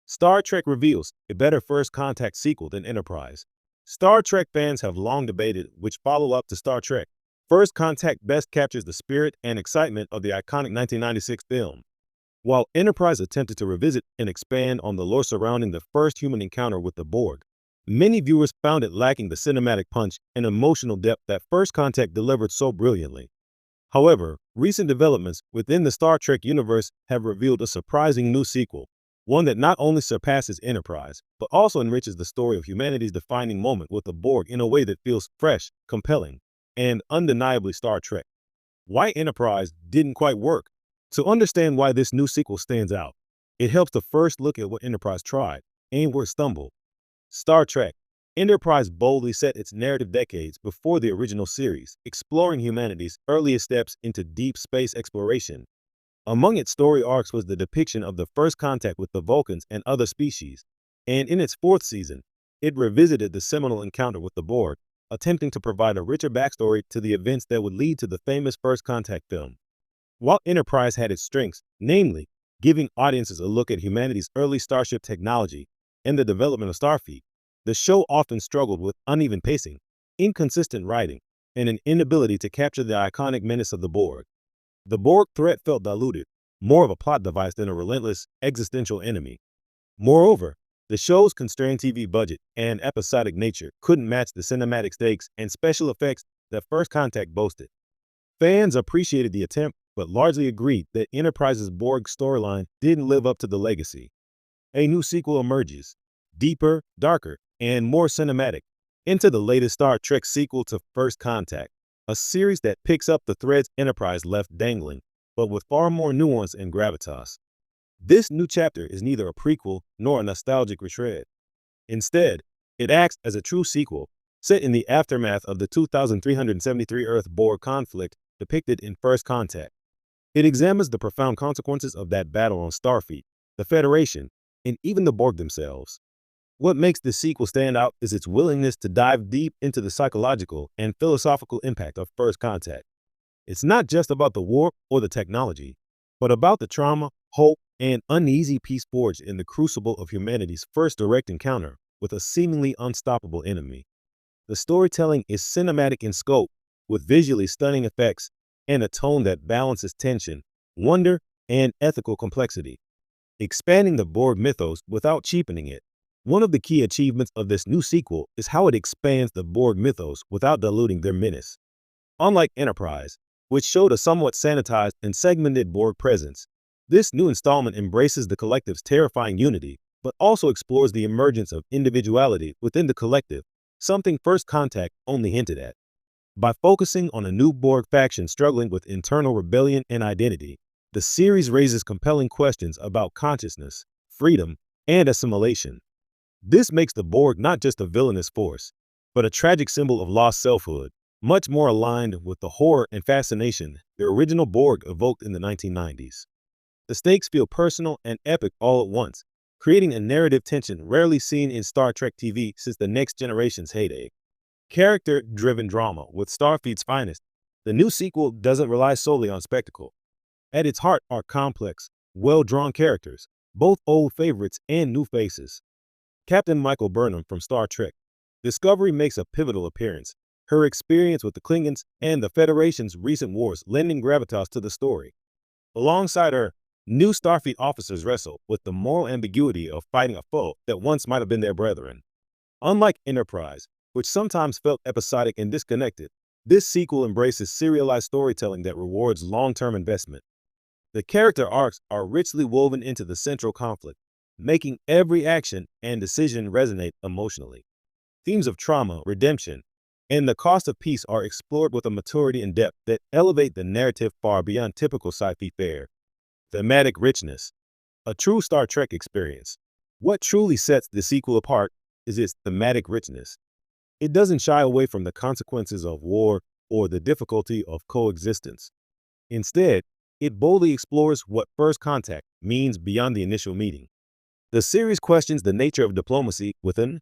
Star Trek reveals a better First Contact sequel than Enterprise. Star Trek fans have long debated which follow-up to Star Trek. First Contact best captures the spirit and excitement of the iconic 1996 film, while Enterprise attempted to revisit and expand on the lore surrounding the first human encounter with the Borg. Many viewers found it lacking the cinematic punch and emotional depth that First Contact delivered so brilliantly. However, recent developments within the Star Trek universe have revealed a surprising new sequel, one that not only surpasses Enterprise, but also enriches the story of humanity's defining moment with the Borg in a way that feels fresh, compelling, and undeniably Star Trek. Why Enterprise didn't quite work? To understand why this new sequel stands out, it helps to first look at what Enterprise tried and where it stumbled. Star Trek Enterprise boldly set its narrative decades before the original series, exploring humanity's earliest steps into deep space exploration. Among its story arcs was the depiction of the first contact with the Vulcans and other species, and in its fourth season, it revisited the seminal encounter with the Borg, attempting to provide a richer backstory to the events that would lead to the famous First Contact film. While Enterprise had its strengths, namely, giving audiences a look at humanity's early starship technology and the development of Starfleet, the show often struggled with uneven pacing, inconsistent writing, and an inability to capture the iconic menace of the Borg. The Borg threat felt diluted, more of a plot device than a relentless, existential enemy. Moreover, the show's constrained TV budget and episodic nature couldn't match the cinematic stakes and special effects that First Contact boasted. Fans appreciated the attempt, but largely agreed that Enterprise's Borg storyline didn't live up to the legacy. A new sequel emerges, deeper, darker, and more cinematic, into the latest Star Trek sequel to First Contact, a series that picks up the threads Enterprise left dangling, but with far more nuance and gravitas. This new chapter is neither a prequel nor a nostalgic retread. Instead, it acts as a true sequel, set in the aftermath of the 2373 Earth Borg conflict depicted in First Contact. It examines the profound consequences of that battle on Starfleet, the Federation, and even the Borg themselves. What makes this sequel stand out is its willingness to dive deep into the psychological and philosophical impact of First Contact. It's not just about the war or the technology, but about the trauma, hope, and uneasy peace forged in the crucible of humanity's first direct encounter with a seemingly unstoppable enemy. The storytelling is cinematic in scope, with visually stunning effects and a tone that balances tension, wonder, and ethical complexity, expanding the Borg mythos without cheapening it. One of the key achievements of this new sequel is how it expands the Borg mythos without diluting their menace. Unlike Enterprise, which showed a somewhat sanitized and segmented Borg presence, this new installment embraces the collective's terrifying unity, but also explores the emergence of individuality within the collective, something First Contact only hinted at. By focusing on a new Borg faction struggling with internal rebellion and identity, the series raises compelling questions about consciousness, freedom, and assimilation. This makes the Borg not just a villainous force, but a tragic symbol of lost selfhood, much more aligned with the horror and fascination the original Borg evoked in the 1990s. The stakes feel personal and epic all at once, creating a narrative tension rarely seen in Star Trek TV since the Next Generation's heyday. Character-driven drama with Starfleet's finest, the new sequel doesn't rely solely on spectacle. At its heart are complex, well-drawn characters, both old favorites and new faces. Captain Michael Burnham from Star Trek Discovery makes a pivotal appearance, her experience with the Klingons and the Federation's recent wars lending gravitas to the story. Alongside her, new Starfleet officers wrestle with the moral ambiguity of fighting a foe that once might have been their brethren. Unlike Enterprise, which sometimes felt episodic and disconnected, this sequel embraces serialized storytelling that rewards long-term investment. The character arcs are richly woven into the central conflict, making every action and decision resonate emotionally. Themes of trauma, redemption, and the cost of peace are explored with a maturity and depth that elevate the narrative far beyond typical sci-fi fare. Thematic richness, a true Star Trek experience. What truly sets the sequel apart is its thematic richness. It doesn't shy away from the consequences of war or the difficulty of coexistence. Instead, it boldly explores what First Contact means beyond the initial meeting. The series questions the nature of diplomacy within